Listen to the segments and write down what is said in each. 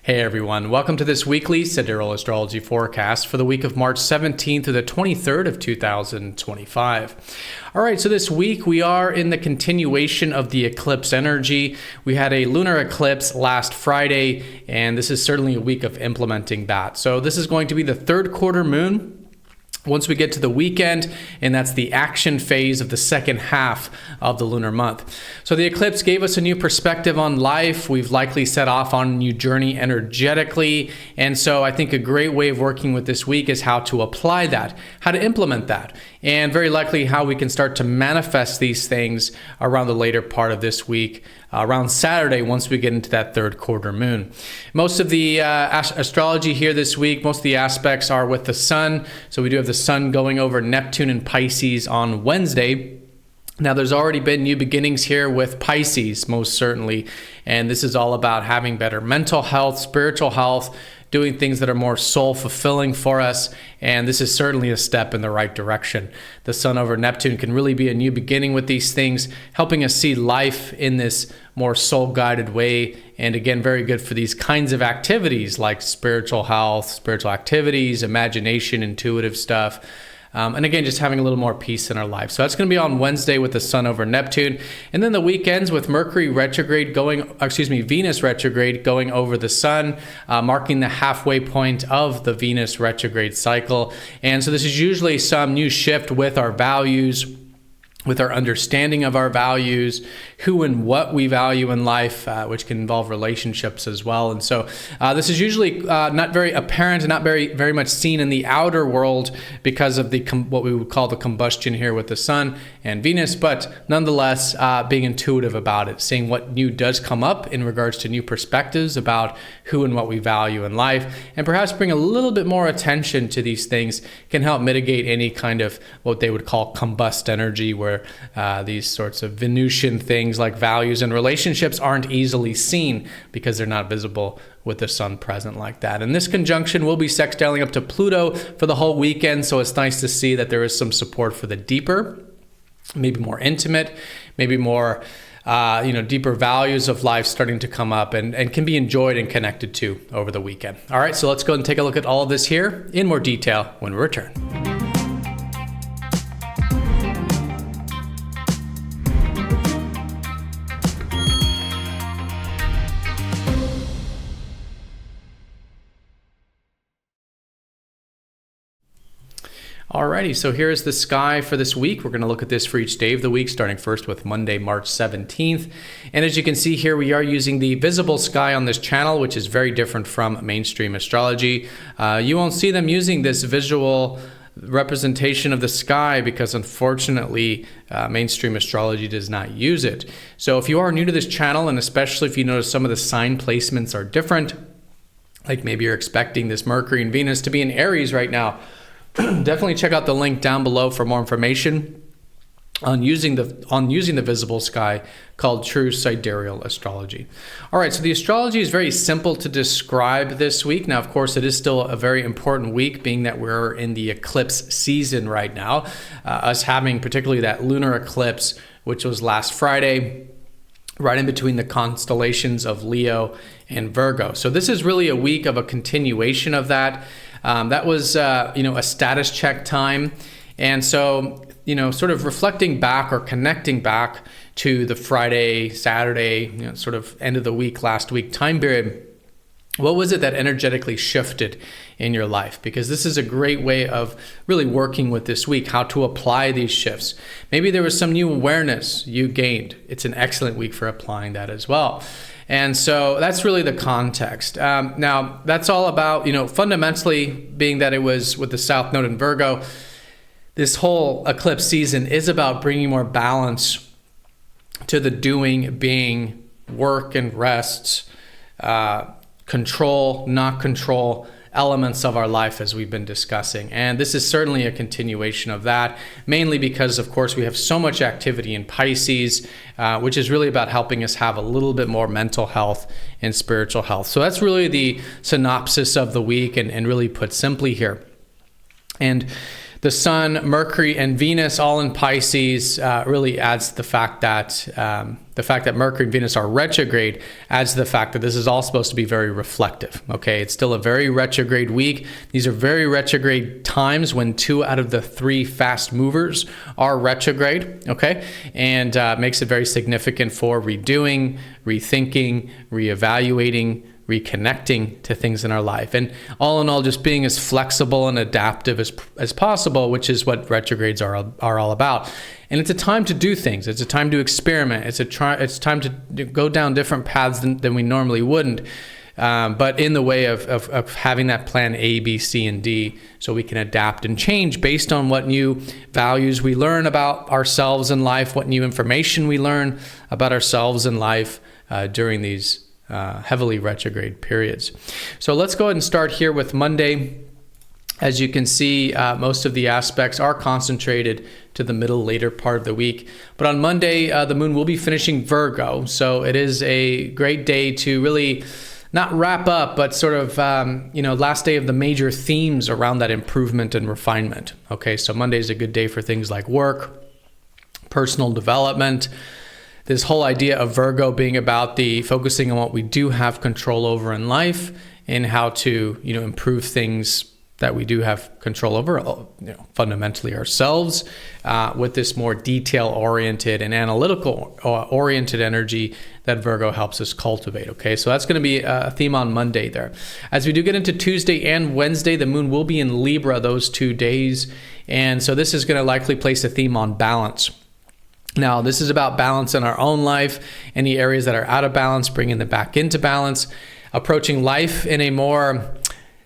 Hey everyone, welcome to this weekly Sidereal Astrology forecast for the week of March 17th through the 23rd of 2025. All right, so this week we are in the continuation of the eclipse energy. We had a lunar eclipse last Friday, and this is certainly a week of implementing that. So this is going to be the third quarter moon once we get to the weekend, and that's the action phase of the second half of the lunar month. So the eclipse gave us a new perspective on life. We've likely set off on a new journey energetically. And so I think a great way of working with this week is how to apply that, how to implement that, and very likely how we can start to manifest these things around the later part of this week, around Saturday, once we get into that third quarter moon. Most of the astrology here this week, most of the aspects are with the sun. So we do have the sun going over Neptune and Pisces on Wednesday. Now, there's already been new beginnings here with Pisces, most certainly. And this is all about having better mental health, spiritual health, doing things that are more soul fulfilling for us. And this is certainly a step in the right direction. The sun over Neptune can really be a new beginning with these things, helping us see life in this more soul guided way. And again, very good for these kinds of activities like spiritual health, spiritual activities, imagination, intuitive stuff. And again, just having a little more peace in our life. So that's going to be on Wednesday with the sun over Neptune. And then the weekends with Mercury retrograde Venus retrograde going over the sun, marking the halfway point of the Venus retrograde cycle. And so this is usually some new shift with our values, with our understanding of our values, who and what we value in life, which can involve relationships as well. And so this is usually not very apparent and not very much seen in the outer world because of the what we would call the combustion here with the sun and Venus, but nonetheless being intuitive about it, seeing what new does come up in regards to new perspectives about who and what we value in life, and perhaps bring a little bit more attention to these things can help mitigate any kind of what they would call combust energy, where these sorts of Venusian things like values and relationships aren't easily seen because they're not visible with the sun present like that. And this conjunction will be sextiling up to Pluto for the whole weekend, so it's nice to see that there is some support for the deeper, maybe more intimate, maybe more deeper values of life starting to come up and can be enjoyed and connected to over the weekend. All right, so let's go and take a look at all of this here in more detail when we return. Alrighty, so here's the sky for this week. We're going to look at this for each day of the week, starting first with Monday, March 17th. And as you can see here, we are using the visible sky on this channel, which is very different from mainstream astrology. You won't see them using this visual representation of the sky because unfortunately mainstream astrology does not use it. So if you are new to this channel, and especially if you notice some of the sign placements are different, like maybe you're expecting this Mercury and Venus to be in Aries right now, definitely check out the link down below for more information on using the visible sky, called True Sidereal Astrology. All right, so the astrology is very simple to describe this week. Now, of course, it is still a very important week, being that we're in the eclipse season right now, us having particularly that lunar eclipse, which was last Friday, right in between the constellations of Leo and Virgo. So this is really a week of a continuation of that. That was, a status check time. And so, sort of reflecting back or connecting back to the Friday, Saturday, sort of end of the week, last week time period, what was it that energetically shifted in your life? Because this is a great way of really working with this week, how to apply these shifts. Maybe there was some new awareness you gained. It's an excellent week for applying that as well. And so that's really the context. Now, that's all about, fundamentally being that it was with the South Node in Virgo, this whole eclipse season is about bringing more balance to the doing, being, work and rest, control, not control elements of our life as we've been discussing. And this is certainly a continuation of that, mainly because, of course, we have so much activity in Pisces, which is really about helping us have a little bit more mental health and spiritual health. So that's really the synopsis of the week and really put simply here. And The Sun, Mercury, and Venus all in Pisces really adds the fact that Mercury and Venus are retrograde adds to the fact that this is all supposed to be very reflective. Okay, it's still a very retrograde week. These are very retrograde times when 2 out of the 3 fast movers are retrograde. Okay, and makes it very significant for redoing, rethinking, reevaluating, reconnecting to things in our life, and all in all, just being as flexible and adaptive as possible, which is what retrogrades are all about. And it's a time to do things. It's a time to experiment. It's time to go down different paths than we normally wouldn't, but in the way of having that plan A, B, C, and D, so we can adapt and change based on what new values we learn about ourselves in life, what new information we learn about ourselves in life during these heavily retrograde periods. So let's go ahead and start here with Monday. As you can see, most of the aspects are concentrated to the later part of the week. But on Monday, the moon will be finishing Virgo. So it is a great day to really not wrap up, but sort of, last day of the major themes around that improvement and refinement. Okay, so Monday is a good day for things like work, personal development. This whole idea of Virgo being about the focusing on what we do have control over in life and how to, improve things that we do have control over, fundamentally ourselves, with this more detail-oriented and analytical-oriented energy that Virgo helps us cultivate. Okay, so that's going to be a theme on Monday there. As we do get into Tuesday and Wednesday, the moon will be in Libra those 2 days, and so this is going to likely place a theme on balance. Now, this is about balance in our own life, any areas that are out of balance, bringing them back into balance, approaching life in a more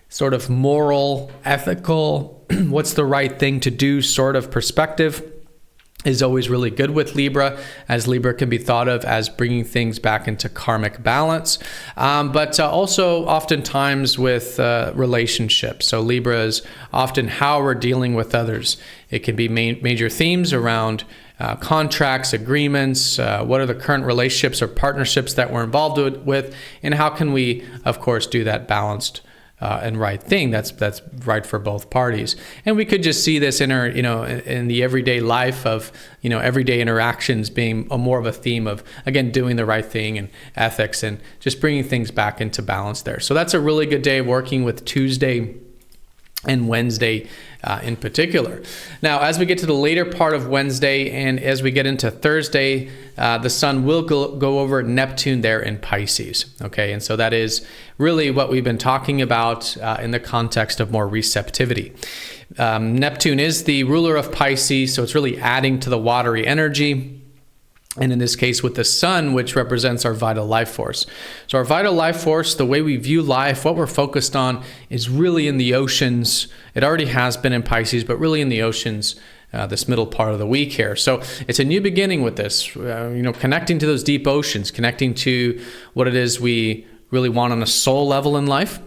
sort of moral, ethical, what's the right thing to do sort of perspective is always really good with Libra, as Libra can be thought of as bringing things back into karmic balance, but also oftentimes with relationships. So Libra is often how we're dealing with others. It can be major themes around contracts, agreements, what are the current relationships or partnerships that we're involved with, and how can we, of course, do that balanced and right thing that's right for both parties. And we could just see this in our, in the everyday life of, everyday interactions being more of a theme of, again, doing the right thing and ethics and just bringing things back into balance there. So that's a really good day working with Tuesday and Wednesday in particular. Now, as we get to the later part of Wednesday and as we get into Thursday, the sun will go over Neptune there in Pisces. Okay, and so that is really what we've been talking about in the context of more receptivity. Neptune is the ruler of Pisces, so it's really adding to the watery energy. And in this case with the sun, which represents our vital life force. So our vital life force, the way we view life, what we're focused on is really in the oceans. It already has been in Pisces, but really in the oceans this middle part of the week here. So it's a new beginning with this, connecting to those deep oceans, connecting to what it is we really want on a soul level in life,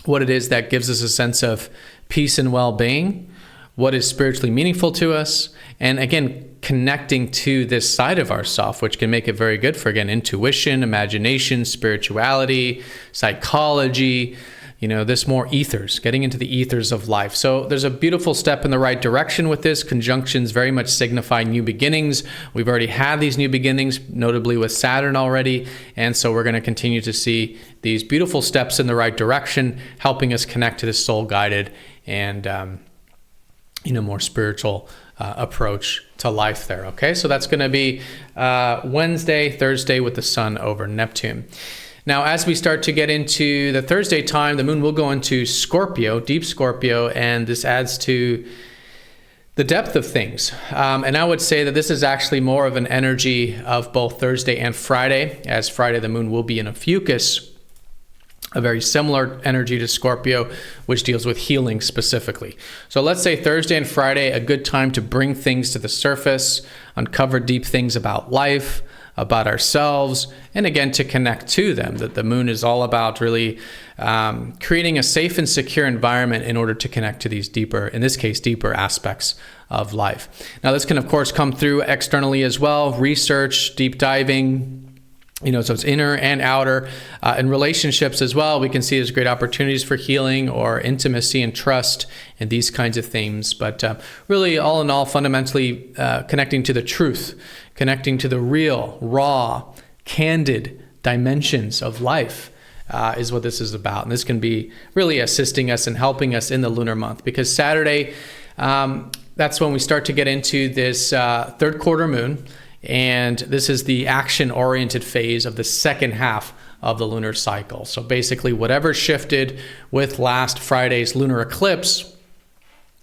what it is that gives us a sense of peace and well-being, what is spiritually meaningful to us, and again, connecting to this side of ourself, which can make it very good for, again, intuition, imagination, spirituality, psychology, this more ethers, getting into the ethers of life. So there's a beautiful step in the right direction with this. Conjunctions very much signify new beginnings. We've already had these new beginnings, notably with Saturn already. And so we're going to continue to see these beautiful steps in the right direction, helping us connect to this soul-guided and, more spiritual approach to life there. Okay, so that's going to be Wednesday, Thursday with the sun over Neptune. Now, as we start to get into the Thursday time, the moon will go into Scorpio, deep Scorpio, and this adds to the depth of things. And I would say that this is actually more of an energy of both Thursday and Friday, as Friday the moon will be in a Fucus, a very similar energy to Scorpio, which deals with healing specifically. So let's say Thursday and Friday, a good time to bring things to the surface, uncover deep things about life, about ourselves, and again, to connect to them. That the moon is all about really creating a safe and secure environment in order to connect to these deeper, in this case, deeper aspects of life. Now, this can, of course, come through externally as well, research, deep diving, So it's inner and outer. In relationships as well, we can see there's great opportunities for healing or intimacy and trust and these kinds of themes. But really, all in all, fundamentally connecting to the truth, connecting to the real, raw, candid dimensions of life is what this is about. And this can be really assisting us and helping us in the lunar month, because Saturday, that's when we start to get into this third quarter moon. And this is the action-oriented phase of the second half of the lunar cycle. So basically, whatever shifted with last Friday's lunar eclipse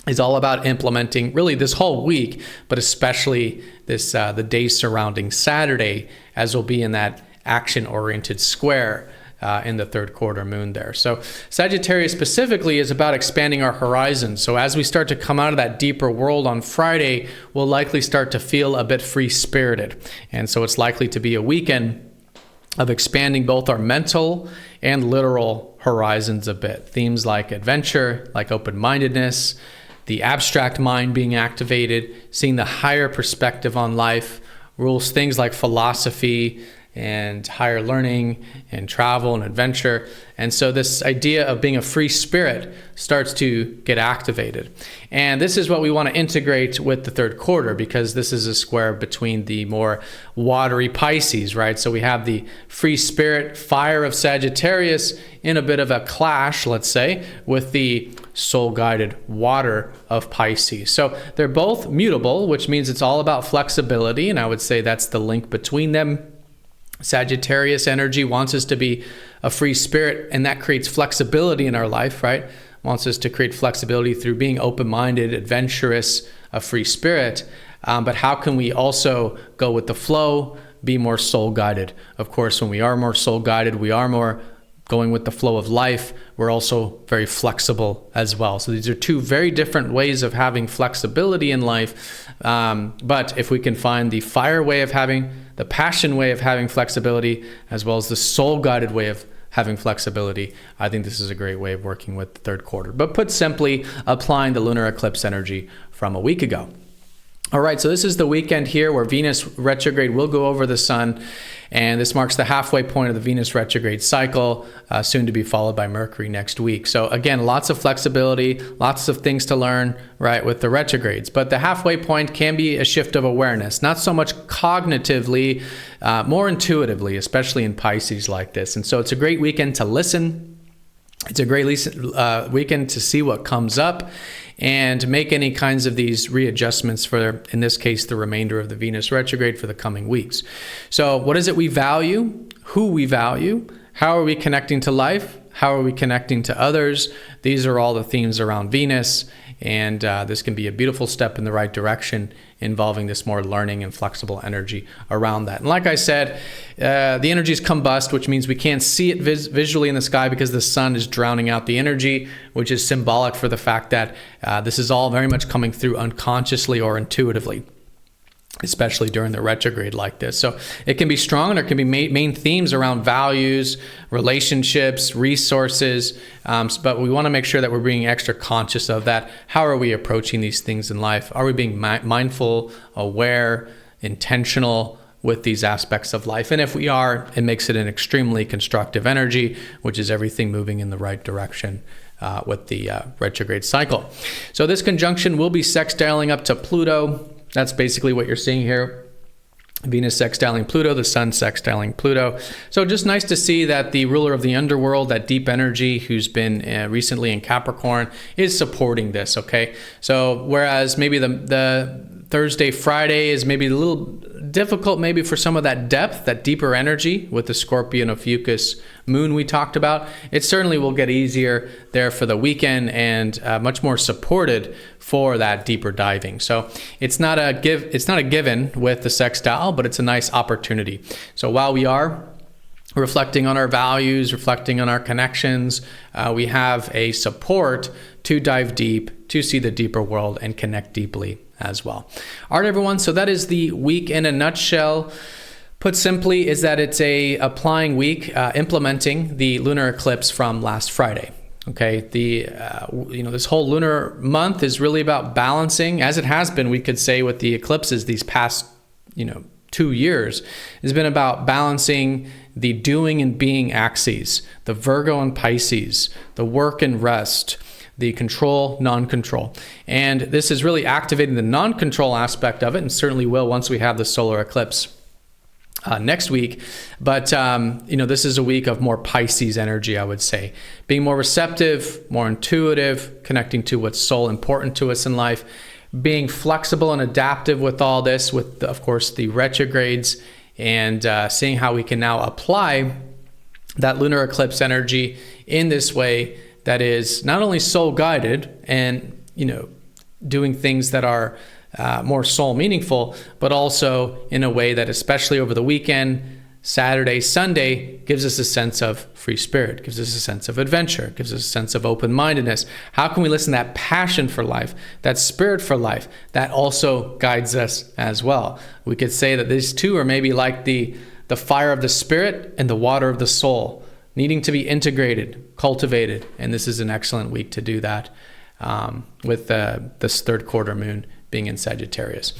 is all about implementing really this whole week, but especially this the days surrounding Saturday, as we'll be in that action-oriented square in the third quarter moon there. So Sagittarius specifically is about expanding our horizons. So as we start to come out of that deeper world on Friday, we'll likely start to feel a bit free-spirited. And so it's likely to be a weekend of expanding both our mental and literal horizons a bit. Themes like adventure, like open-mindedness, the abstract mind being activated, seeing the higher perspective on life, rules things like philosophy and higher learning and travel and adventure. And so this idea of being a free spirit starts to get activated. And this is what we want to integrate with the third quarter, because this is a square between the more watery Pisces, right? So we have the free spirit fire of Sagittarius in a bit of a clash, let's say, with the soul-guided water of Pisces. So they're both mutable, which means it's all about flexibility. And I would say that's the link between them. Sagittarius energy wants us to be a free spirit, and that creates flexibility in our life, right? Wants us to create flexibility through being open-minded, adventurous, a free spirit. But how can we also go with the flow, be more soul-guided? Of course, when we are more soul-guided, we are more going with the flow of life. We're also very flexible as well. So these are two very different ways of having flexibility in life. But if we can find the fire way of having, the passion way of having flexibility, as well as the soul-guided way of having flexibility, I think this is a great way of working with the third quarter. But put simply, applying the lunar eclipse energy from a week ago. All right, so this is the weekend here where Venus retrograde will go over the sun, and this marks the halfway point of the Venus retrograde cycle, soon to be followed by Mercury next week. So again, lots of flexibility, lots of things to learn, right, with the retrogrades. But the halfway point can be a shift of awareness, not so much cognitively, more intuitively, especially in Pisces like this. And so it's a great weekend to listen. It's a great weekend to see what comes up and make any kinds of these readjustments for, in this case, the remainder of the Venus retrograde for the coming weeks. So what is it we value? Who we value? How are we connecting to life? How are we connecting to others? These are all the themes around Venus, and this can be a beautiful step in the right direction, involving this more learning and flexible energy around that. And like I said, the energy is combust, which means we can't see it visually in the sky because the sun is drowning out the energy, which is symbolic for the fact that this is all very much coming through unconsciously or intuitively, especially during the retrograde like this. So it can be strong, and there can be main themes around values, relationships, resources, but we want to make sure that we're being extra conscious of that. How are we approaching these things in life? Are we being mindful, aware, intentional with these aspects of life? And if we are, it makes it an extremely constructive energy, which is everything moving in the right direction with the retrograde cycle. So this conjunction will be sextiling up to Pluto. That's basically what you're seeing here. Venus sextiling Pluto, the sun sextiling Pluto. So just nice to see that the ruler of the underworld, that deep energy who's been recently in Capricorn, is supporting this, okay? So whereas maybe the Thursday, Friday is maybe a little difficult maybe for some of that depth, that deeper energy with the Scorpion Ophiuchus moon we talked about, it certainly will get easier there for the weekend and much more supported for that deeper diving. So it's not a given with the sextile, but it's a nice opportunity. So while we are reflecting on our values, reflecting on our connections, we have a support to dive deep, to see the deeper world and connect deeply as well. All right, everyone. So that is the week in a nutshell. Put simply, is that it's a applying week, implementing the lunar eclipse from last Friday. Okay, this whole lunar month is really about balancing, as it has been, we could say, with the eclipses these past, 2 years has been about balancing the doing and being axes, the Virgo and Pisces, the work and rest, the control, non-control. And this is really activating the non-control aspect of it, and certainly will once we have the solar eclipse next week. But, this is a week of more Pisces energy, I would say. Being more receptive, more intuitive, connecting to what's so important to us in life, being flexible and adaptive with all this, with, of course, the retrogrades, and seeing how we can now apply that lunar eclipse energy in this way that is not only soul guided and, doing things that are more soul meaningful, but also in a way that, especially over the weekend, Saturday, Sunday, gives us a sense of free spirit, gives us a sense of adventure, gives us a sense of open-mindedness. How can we listen to that passion for life, that spirit for life, that also guides us as well? We could say that these two are maybe like the fire of the spirit and the water of the soul, needing to be integrated, cultivated, and this is an excellent week to do that with this third quarter moon being in Sagittarius.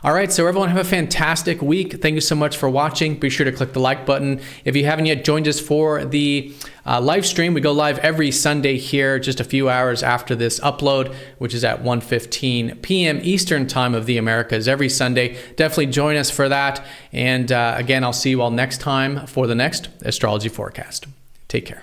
All right, so everyone have a fantastic week. Thank you so much for watching. Be sure to click the like button. If you haven't yet joined us for the live stream, we go live every Sunday here, just a few hours after this upload, which is at 1:15 p.m. Eastern time of the Americas every Sunday. Definitely join us for that. And again, I'll see you all next time for the next astrology forecast. Take care.